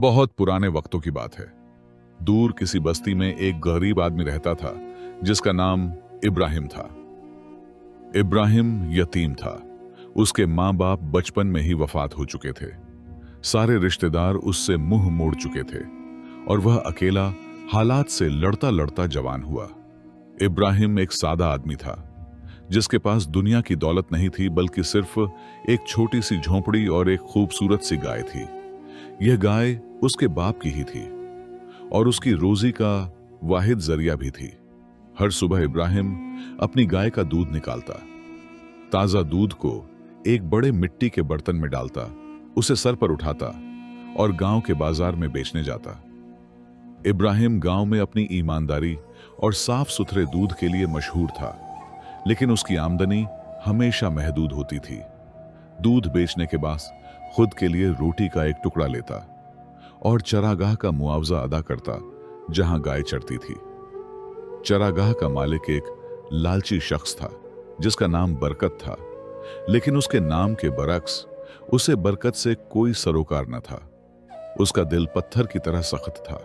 बहुत पुराने वक्तों की बात है। दूर किसी बस्ती में एक गरीब आदमी रहता था जिसका नाम इब्राहिम था। इब्राहिम यतीम था। उसके माँ बाप बचपन में ही वफात हो चुके थे। सारे रिश्तेदार उससे मुंह मोड़ चुके थे और वह अकेला हालात से लड़ता लड़ता जवान हुआ। इब्राहिम एक सादा आदमी था जिसके पास दुनिया की दौलत नहीं थी, बल्कि सिर्फ एक छोटी सी झोंपड़ी और एक खूबसूरत सी गाय थी। यह गाय उसके बाप की ही थी और उसकी रोजी का वाहिद जरिया भी थी। हर सुबह इब्राहिम अपनी गाय का दूध निकालता, ताजा दूध को एक बड़े मिट्टी के बर्तन में डालता, उसे सर पर उठाता और गांव के बाजार में बेचने जाता। इब्राहिम गांव में अपनी ईमानदारी और साफ सुथरे दूध के लिए मशहूर था, लेकिन उसकी आमदनी हमेशा महदूद होती थी। दूध बेचने के बाद खुद के लिए रोटी का एक टुकड़ा लेता और चरागाह का मुआवजा अदा करता जहां गाय चरती थी। चरागाह का मालिक एक लालची शख्स था जिसका नाम बरकत था, लेकिन उसके नाम के बरक्स उसे बरकत से कोई सरोकार न था। उसका दिल पत्थर की तरह सख्त था।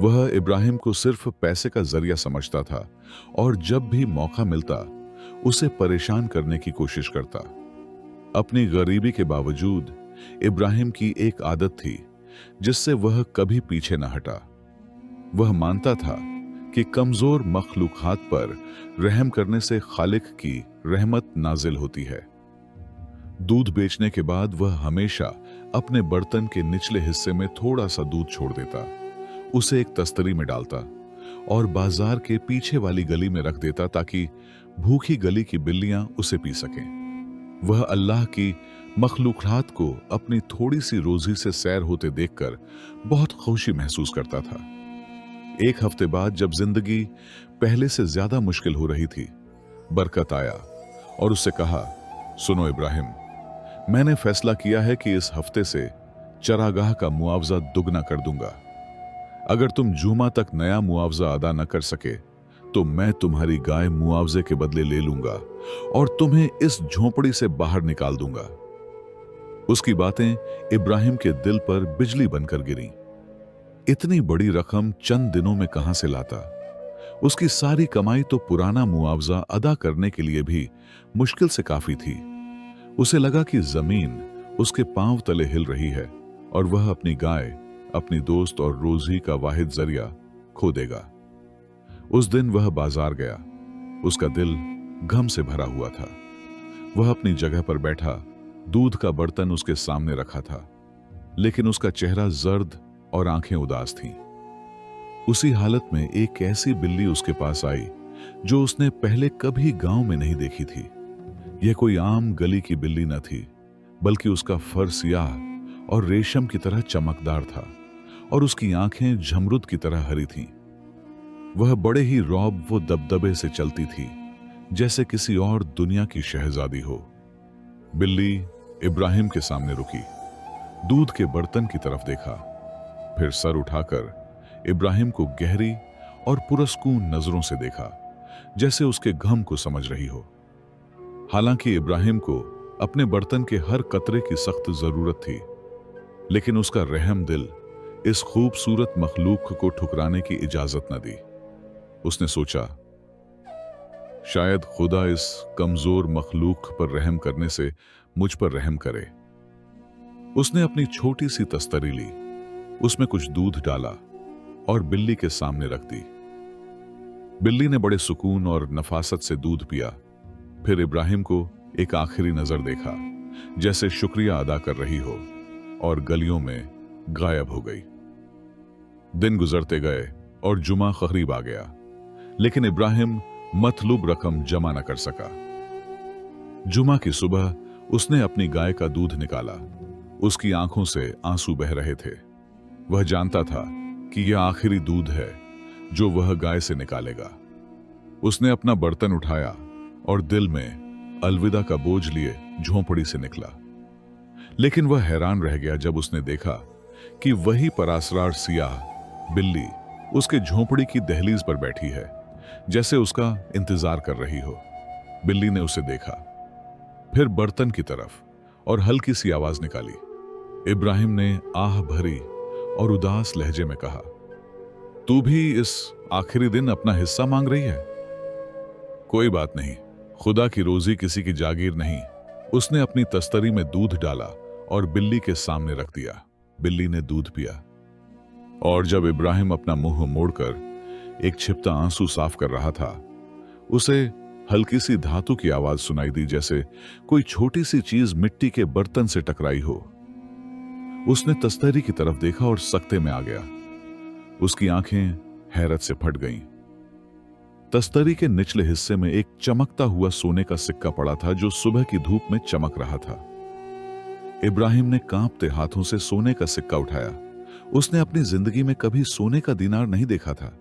वह इब्राहिम को सिर्फ पैसे का जरिया समझता था और जब भी मौका मिलता उसे परेशान करने की कोशिश करता। अपनी गरीबी के बावजूद इब्राहिम की एक आदत थी जिससे वह कभी पीछे न हटा। वह मानता था कि कमजोर मखलूकात पर रहम करने से खालिक की रहमत नाजिल होती है। दूध बेचने के बाद वह हमेशा अपने बर्तन के निचले हिस्से में थोड़ा सा दूध छोड़ देता, उसे एक तस्तरी में डालता और बाजार के पीछे वाली गली में रख देता ताकि भूखी गली की बिल्लियां उसे पी सकें। वह अल्लाह की मखलूकात को अपनी थोड़ी सी रोजी से सैर होते देखकर बहुत खुशी महसूस करता था। एक हफ्ते बाद जब जिंदगी पहले से ज्यादा मुश्किल हो रही थी, बरकत आया और उससे कहा, सुनो इब्राहिम, मैंने फैसला किया है कि इस हफ्ते से चरागाह का मुआवजा दुगना कर दूंगा। अगर तुम जुमा तक नया मुआवजा अदा न कर सके तो मैं तुम्हारी गाय मुआवजे के बदले ले लूंगा और तुम्हें इस झोंपड़ी से बाहर निकाल दूंगा। उसकी बातें इब्राहिम के दिल पर बिजली बनकर गिरीं। इतनी बड़ी रकम चंद दिनों में कहां से लाता? उसकी सारी कमाई तो पुराना मुआवजा अदा करने के लिए भी मुश्किल से काफी थी। उसे लगा कि जमीन उसके पांव तले हिल रही है और वह अपनी गाय, अपनी दोस्त और रोजी का वाहिद जरिया खो देगा। उस दिन वह बाजार गया। उसका दिल गम से भरा हुआ था। वह अपनी जगह पर बैठा, दूध का बर्तन उसके सामने रखा था, लेकिन उसका चेहरा जर्द और आंखें उदास थीं। उसी हालत में एक ऐसी बिल्ली उसके पास आई जो उसने पहले कभी गांव में नहीं देखी थी। यह कोई आम गली की बिल्ली न थी, बल्कि उसका फर सियाह और रेशम की तरह चमकदार था और उसकी आंखें झमरुद की तरह हरी थीं। वह बड़े ही रौब वो दबदबे से चलती थी जैसे किसी और दुनिया की शहजादी हो। बिल्ली इब्राहिम के सामने रुकी, दूध के बर्तन की तरफ देखा, फिर सर उठाकर इब्राहिम को गहरी और पुरस्कून नजरों से देखा, जैसे उसके गम को समझ रही हो। हालांकि इब्राहिम को अपने बर्तन के हर कतरे की सख्त जरूरत थी, लेकिन उसका रहम दिल इस खूबसूरत मखलूक को ठुकराने की इजाजत न दी। उसने सोचा, शायद खुदा इस कमजोर मखलूक पर रहम करने से मुझ पर रहम करे। उसने अपनी छोटी सी तस्तरी ली, उसमें कुछ दूध डाला और बिल्ली के सामने रख दी। बिल्ली ने बड़े सुकून और नफासत से दूध पिया, फिर इब्राहिम को एक आखिरी नजर देखा, जैसे शुक्रिया अदा कर रही हो, और गलियों में गायब हो गई। दिन गुजरते गए और जुमा करीब आ गया, लेकिन इब्राहिम मतलूब रकम जमा न कर सका। जुमा की सुबह उसने अपनी गाय का दूध निकाला। उसकी आंखों से आंसू बह रहे थे। वह जानता था कि यह आखिरी दूध है जो वह गाय से निकालेगा। उसने अपना बर्तन उठाया और दिल में अलविदा का बोझ लिए झोंपड़ी से निकला। लेकिन वह हैरान रह गया जब उसने देखा कि वही परासरार सियाह बिल्ली उसके झोंपड़ी की दहलीज पर बैठी है, जैसे उसका इंतजार कर रही हो। बिल्ली ने उसे देखा, फिर बर्तन की तरफ और हल्की सी आवाज निकाली। इब्राहिम ने आह भरी और उदास लहजे में कहा, तू भी इस आखिरी दिन अपना हिस्सा मांग रही है? कोई बात नहीं, खुदा की रोजी किसी की जागीर नहीं। उसने अपनी तस्तरी में दूध डाला और बिल्ली के सामने रख दिया। बिल्ली ने दूध पिया और जब इब्राहिम अपना मुंह मोड़कर एक छिपता आंसू साफ कर रहा था, उसे हल्की सी धातु की आवाज सुनाई दी, जैसे कोई छोटी सी चीज मिट्टी के बर्तन से टकराई हो। उसने तस्तरी की तरफ देखा और सकते में आ गया। उसकी आंखें हैरत से फट गईं। तस्तरी के निचले हिस्से में एक चमकता हुआ सोने का सिक्का पड़ा था जो सुबह की धूप में चमक रहा था। इब्राहिम ने कांपते हाथों से सोने का सिक्का उठाया। उसने अपनी जिंदगी में कभी सोने का दीनार नहीं देखा था।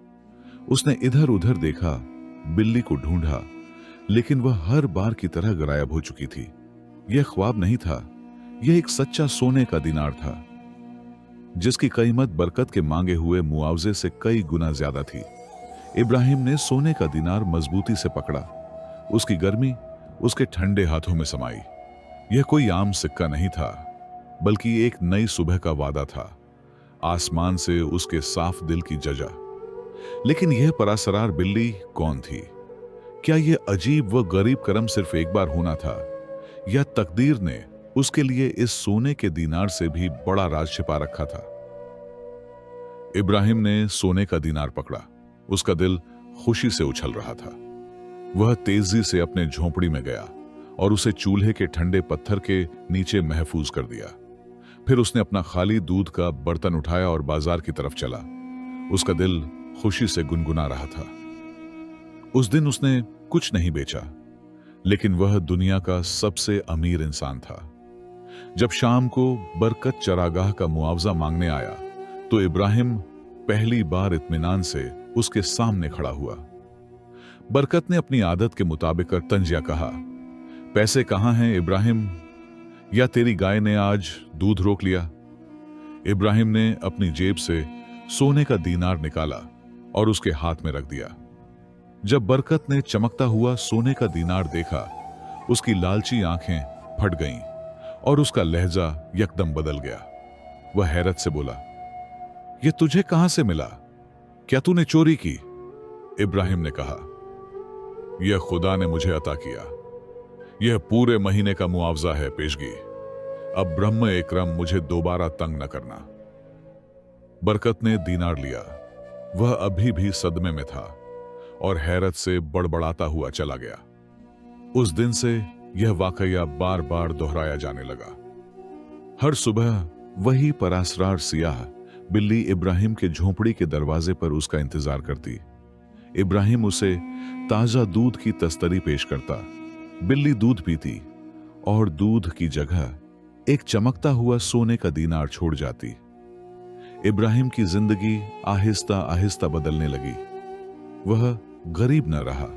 उसने इधर उधर देखा, बिल्ली को ढूंढा, लेकिन वह हर बार की तरह गायब हो चुकी थी। यह ख्वाब नहीं था, यह एक सच्चा सोने का दीनार था, जिसकी कीमत बरकत के मांगे हुए मुआवजे से कई गुना ज्यादा थी। इब्राहिम ने सोने का दीनार मजबूती से पकड़ा। उसकी गर्मी उसके ठंडे हाथों में समाई। यह कोई आम सिक्का नहीं था, बल्कि एक नई सुबह का वादा था, आसमान से उसके साफ दिल की जजा। लेकिन यह परासरार बिल्ली कौन थी? क्या यह अजीब व गरीब कर्म सिर्फ एक बार होना था, या तकदीर ने उसके लिए इस सोने के दीनार से भी बड़ा राज छिपा रखा था? इब्राहिम ने सोने का दीनार पकड़ा। उसका दिल खुशी से उछल रहा था। वह तेजी से अपने झोंपड़ी में गया और उसे चूल्हे के ठंडे पत्थर के नीचे महफूज कर दिया। फिर उसने अपना खाली दूध का बर्तन उठाया और बाजार की तरफ चला। उसका दिल खुशी से गुनगुना रहा था। उस दिन उसने कुछ नहीं बेचा, लेकिन वह दुनिया का सबसे अमीर इंसान था। जब शाम को बरकत चरागाह का मुआवजा मांगने आया, तो इब्राहिम पहली बार इत्मीनान से उसके सामने खड़ा हुआ। बरकत ने अपनी आदत के मुताबिक तंजिया कहा, पैसे कहां हैं इब्राहिम, या तेरी गाय ने आज दूध रोक लिया? इब्राहिम ने अपनी जेब से सोने का दीनार निकाला और उसके हाथ में रख दिया। जब बरकत ने चमकता हुआ सोने का दीनार देखा, उसकी लालची आंखें फट गईं और उसका लहजा यकदम बदल गया। वह हैरत से बोला, यह तुझे कहां से मिला? क्या तूने चोरी की? इब्राहिम ने कहा, यह खुदा ने मुझे अता किया। यह पूरे महीने का मुआवजा है पेशगी। अब ब्रह्म एकरम मुझे दोबारा तंग न करना। बरकत ने दीनार लिया। वह अभी भी सदमे में था और हैरत से बड़बड़ाता हुआ चला गया। उस दिन से यह वाकया बार बार दोहराया जाने लगा। हर सुबह वही परासरार सियाह बिल्ली इब्राहिम के झोंपड़ी के दरवाजे पर उसका इंतजार करती। इब्राहिम उसे ताजा दूध की तस्तरी पेश करता। बिल्ली दूध पीती और दूध की जगह एक चमकता हुआ सोने का दीनार छोड़ जाती। इब्राहिम की जिंदगी आहिस्ता आहिस्ता बदलने लगी। वह गरीब न रहा।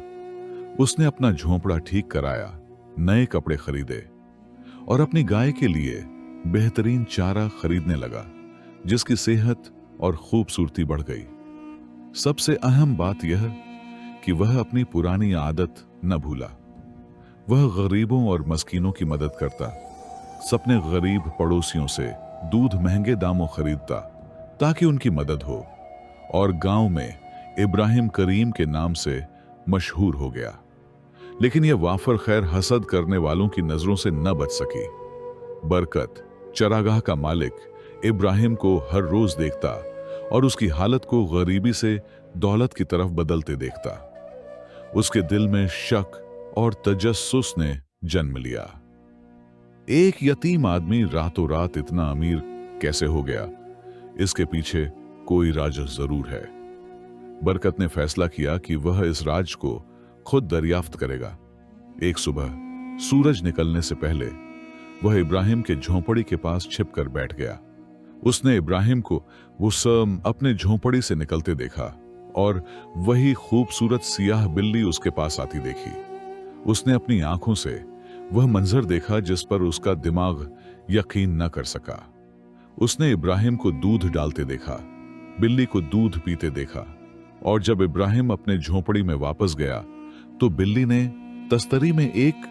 उसने अपना झोंपड़ा ठीक कराया, नए कपड़े खरीदे और अपनी गाय के लिए बेहतरीन चारा खरीदने लगा, जिसकी सेहत और खूबसूरती बढ़ गई। सबसे अहम बात यह कि वह अपनी पुरानी आदत न भूला। वह गरीबों और मस्कीनों की मदद करता, अपने गरीब पड़ोसियों से दूध महंगे दामों खरीदता ताकि उनकी मदद हो, और गांव में इब्राहिम करीम के नाम से मशहूर हो गया। लेकिन यह वाफर खैर हसद करने वालों की नजरों से न बच सकी। बरकत, चरागाह का मालिक, इब्राहिम को हर रोज देखता और उसकी हालत को गरीबी से दौलत की तरफ बदलते देखता। उसके दिल में शक और तजस्सुस ने जन्म लिया। एक यतीम आदमी रातों रात इतना अमीर कैसे हो गया, इसके पीछे कोई राज जरूर है। बरकत ने फैसला किया कि वह इस राज को खुद दरियाफ्त करेगा। एक सुबह सूरज निकलने से पहले वह इब्राहिम के झोंपड़ी के पास छिपकर बैठ गया। उसने इब्राहिम को वो सब अपने झोंपड़ी से निकलते देखा और वही खूबसूरत सियाह बिल्ली उसके पास आती देखी। उसने अपनी आंखों से वह मंजर देखा जिस पर उसका दिमाग यकीन न कर सका। उसने इब्राहिम को दूध डालते देखा, बिल्ली को दूध पीते देखा, और जब इब्राहिम अपने झोंपड़ी में वापस गया तो बिल्ली ने तस्तरी में एक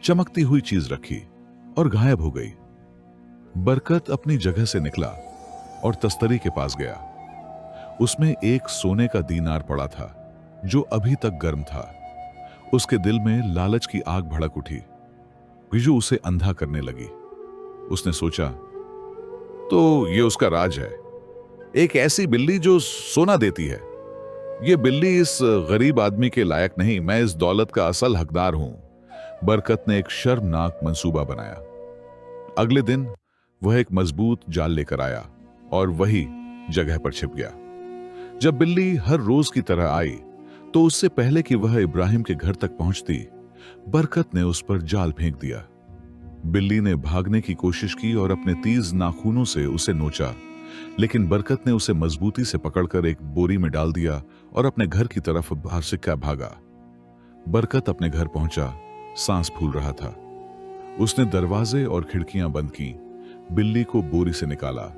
चमकती हुई चीज रखी और गायब हो गई। बरकत अपनी जगह से निकला और तस्तरी के पास गया। उसमें एक सोने का दीनार पड़ा था जो अभी तक गर्म था। उसके दिल में लालच की आग भड़क उठी जो उसे अंधा करने लगी। उसने सोचा, तो ये उसका राज है, एक ऐसी बिल्ली जो सोना देती है। ये बिल्ली इस गरीब आदमी के लायक नहीं, मैं इस दौलत का असल हकदार हूं। बरकत ने एक शर्मनाक मंसूबा बनाया। अगले दिन वह एक मजबूत जाल लेकर आया और वही जगह पर छिप गया। जब बिल्ली हर रोज की तरह आई तो उससे पहले कि वह इब्राहिम के घर तक पहुंचती, बरकत ने उस पर जाल फेंक दिया। बिल्ली ने भागने की कोशिश की और अपने तेज नाखूनों से उसे नोचा, लेकिन बरकत ने उसे मजबूती से पकड़कर एक बोरी में डाल दिया और अपने घर की तरफ बाहर से क्या भागा। बरकत अपने घर पहुंचा, सांस फूल रहा था। उसने दरवाजे और खिड़कियां बंद की, बिल्ली को बोरी से निकाला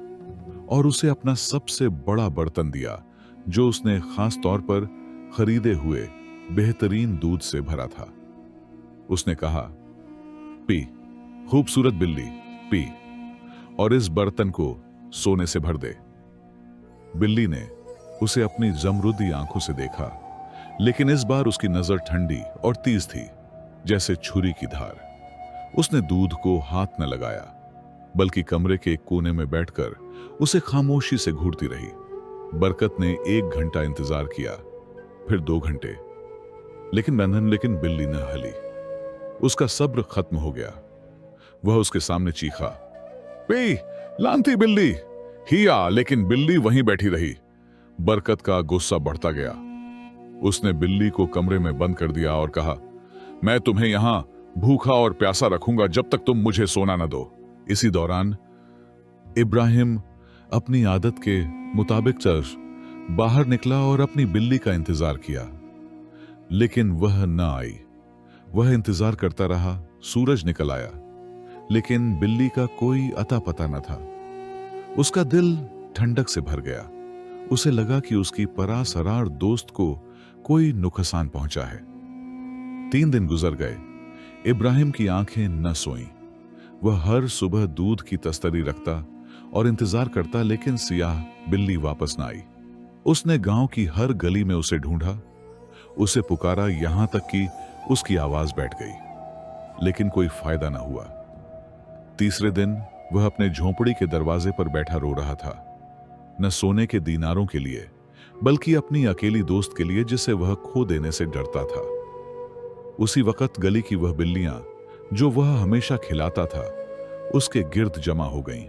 और उसे अपना सबसे बड़ा बर्तन दिया जो उसने खास तौर पर खरीदे हुए बेहतरीन दूध से भरा था। उसने कहा, पी खूबसूरत बिल्ली, पी, और इस बर्तन को सोने से भर दे। बिल्ली ने उसे अपनी जमरुदी आंखों से देखा, लेकिन इस बार उसकी नजर ठंडी और तेज थी, जैसे छुरी की धार। उसने दूध को हाथ न लगाया, बल्कि कमरे के एक कोने में बैठकर उसे खामोशी से घूरती रही। बरकत ने 1 घंटा इंतजार किया, फिर 2 घंटे, लेकिन बिल्ली न हली। उसका सब्र खत्म हो गया। वह उसके सामने चीखा, पी, लांती बिल्ली, हिया, लेकिन बिल्ली वहीं बैठी रही। बरकत का गुस्सा बढ़ता गया। उसने बिल्ली को कमरे में बंद कर दिया और कहा, मैं तुम्हें यहां भूखा और प्यासा रखूंगा जब तक तुम मुझे सोना न दो। इसी दौरान इब्राहिम अपनी आदत के मुताबिक बाहर निकला और अपनी बिल्ली का इंतजार किया, लेकिन वह न आई। वह इंतजार करता रहा। सूरज निकल आया, लेकिन बिल्ली का कोई अता पता न था। उसका दिल ठंडक से भर गया। उसे लगा कि उसकी परासरार दोस्त को कोई नुकसान पहुंचा है। 3 दिन गुजर गए। इब्राहिम की आंखें न सोईं। वह हर सुबह दूध की तस्तरी रखता और इंतजार करता, लेकिन सियाह बिल्ली वापस न आई। उसने गांव की हर गली में उसे ढूंढा, उसे पुकारा, यहां तक कि उसकी आवाज बैठ गई, लेकिन कोई फायदा न हुआ। तीसरे दिन वह अपने झोंपड़ी के दरवाजे पर बैठा रो रहा था, न सोने के दीनारों के लिए, बल्कि अपनी अकेली दोस्त के लिए जिसे वह खो देने से डरता था। उसी वक्त गली की वह बिल्लियां जो वह हमेशा खिलाता था, उसके गिर्द जमा हो गईं।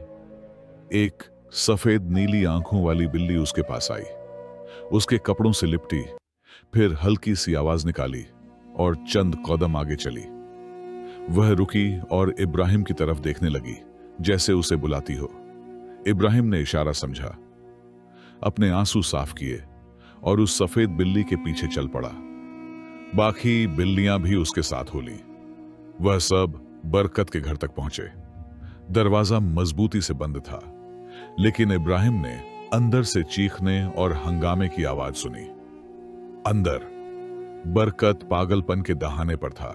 एक सफेद नीली आंखों वाली बिल्ली उसके पास आई, उसके कपड़ों से लिपटी, फिर हल्की सी आवाज निकाली और चंद कदम आगे चली। वह रुकी और इब्राहिम की तरफ देखने लगी, जैसे उसे बुलाती हो। इब्राहिम ने इशारा समझा, अपने आंसू साफ किए और उस सफेद बिल्ली के पीछे चल पड़ा। बाकी बिल्लियां भी उसके साथ हो ली। वह सब बरकत के घर तक पहुंचे। दरवाजा मजबूती से बंद था, लेकिन इब्राहिम ने अंदर से चीखने और हंगामे की आवाज सुनी। अंदर बरकत पागलपन के दहाने पर था।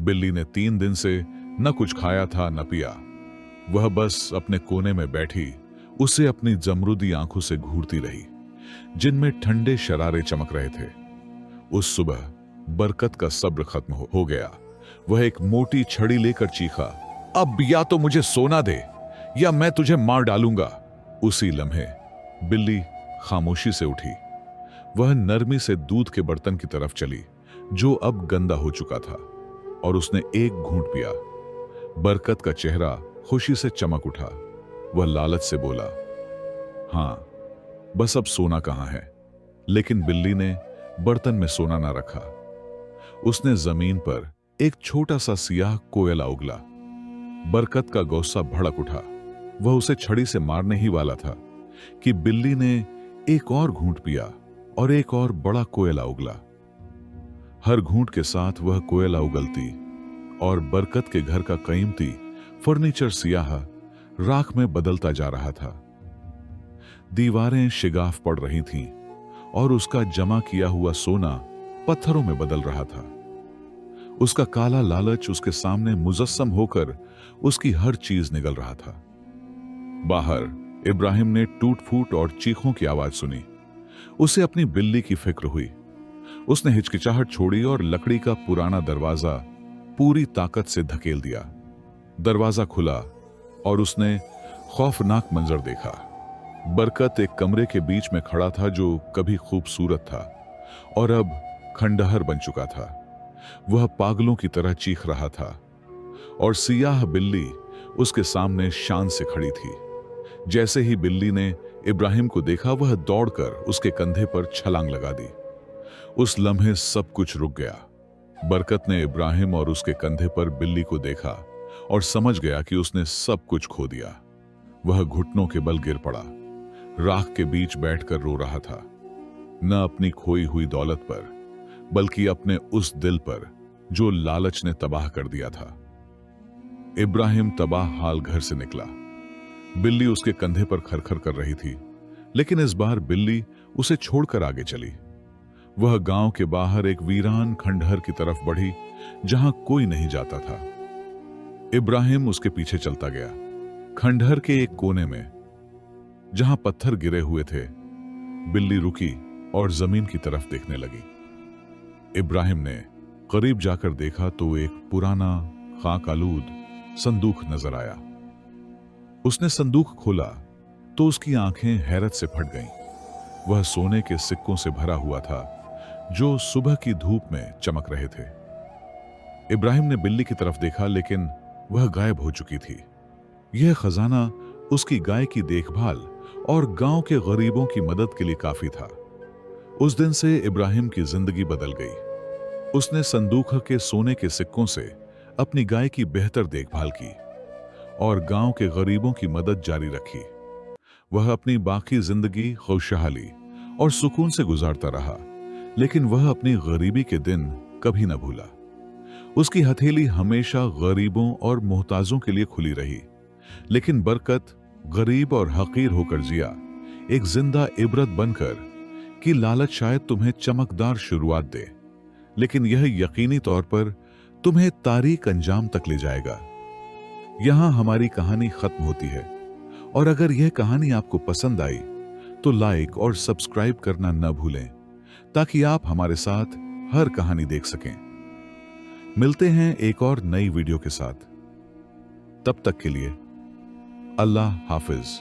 बिल्ली ने 3 दिन से न कुछ खाया था न पिया। वह बस अपने कोने में बैठी उसे अपनी जमरुदी आंखों से घूरती रही, जिनमें ठंडे शरारे चमक रहे थे। उस सुबह बरकत का सब्र खत्म हो गया। वह एक मोटी छड़ी लेकर चीखा, अब या तो मुझे सोना दे या मैं तुझे मार डालूंगा। उसी लम्हे बिल्ली खामोशी से उठी। वह नरमी से दूध के बर्तन की तरफ चली, जो अब गंदा हो चुका था, और उसने एक घूंट पिया। बरकत का चेहरा खुशी से चमक उठा। वह लालच से बोला, हां, बस अब सोना कहां है। लेकिन बिल्ली ने बर्तन में सोना ना रखा। उसने जमीन पर एक छोटा सा सियाह कोयला उगला। बरकत का गुस्सा भड़क उठा। वह उसे छड़ी से मारने ही वाला था कि बिल्ली ने एक और घूंट पिया और एक और बड़ा कोयला उगला। हर घूंट के साथ वह कोयला उगलती और बरकत के घर का कीमती फर्नीचर सियाह राख में बदलता जा रहा था। दीवारें शिगाफ पड़ रही थीं और उसका जमा किया हुआ सोना पत्थरों में बदल रहा था। उसका काला लालच उसके सामने मुजस्सम होकर उसकी हर चीज निगल रहा था। बाहर इब्राहिम ने टूट फूट और चीखों की आवाज सुनी। उसे अपनी बिल्ली की फिक्र हुई। उसने हिचकिचाहट छोड़ी और लकड़ी का पुराना दरवाजा पूरी ताकत से धकेल दिया। दरवाजा खुला और उसने खौफनाक मंजर देखा। बरकत एक कमरे के बीच में खड़ा था जो कभी खूबसूरत था और अब खंडहर बन चुका था। वह पागलों की तरह चीख रहा था और सियाह बिल्ली उसके सामने शान से खड़ी थी। जैसे ही बिल्ली ने इब्राहिम को देखा, वह दौड़कर उसके कंधे पर छलांग लगा दी। उस लम्हे सब कुछ रुक गया। बरकत ने इब्राहिम और उसके कंधे पर बिल्ली को देखा और समझ गया कि उसने सब कुछ खो दिया। वह घुटनों के बल गिर पड़ा, राख के बीच बैठकर रो रहा था, न अपनी खोई हुई दौलत पर बल्कि अपने उस दिल पर जो लालच ने तबाह कर दिया था। इब्राहिम तबाह हाल घर से निकला। बिल्ली उसके कंधे पर खरखर कर रही थी, लेकिन इस बार बिल्ली उसे छोड़कर आगे चली। वह गांव के बाहर एक वीरान खंडहर की तरफ बढ़ी जहां कोई नहीं जाता था। इब्राहिम उसके पीछे चलता गया। खंडहर के एक कोने में जहां पत्थर गिरे हुए थे, बिल्ली रुकी और जमीन की तरफ देखने लगी। इब्राहिम ने करीब जाकर देखा तो एक पुराना खाक आलूद संदूक नजर आया। उसने संदूक खोला तो उसकी आंखें हैरत से फट गईं। वह सोने के सिक्कों से भरा हुआ था जो सुबह की धूप में चमक रहे थे। इब्राहिम ने बिल्ली की तरफ देखा, लेकिन वह गायब हो चुकी थी। यह खजाना उसकी गाय की देखभाल और गांव के गरीबों की मदद के लिए काफी था। उस दिन से इब्राहिम की जिंदगी बदल गई। उसने संदूक के सोने के सिक्कों से अपनी गाय की बेहतर देखभाल की और गांव के गरीबों की मदद जारी रखी। वह अपनी बाकी जिंदगी खुशहाली और सुकून से गुजारता रहा, लेकिन वह अपनी गरीबी के दिन कभी न भूला। उसकी हथेली हमेशा गरीबों और मोहताजों के लिए खुली रही, लेकिन बरकत गरीब और हकीर होकर जिया, एक जिंदा इबरत बनकर कि लालच शायद तुम्हें चमकदार शुरुआत दे, लेकिन यह यकीनी तौर पर तुम्हें तारीक अंजाम तक ले जाएगा। यहां हमारी कहानी खत्म होती है, और अगर यह कहानी आपको पसंद आई तो लाइक और सब्सक्राइब करना न भूलें, ताकि आप हमारे साथ हर कहानी देख सकें। मिलते हैं एक और नई वीडियो के साथ। तब तक के लिए अल्लाह हाफिज।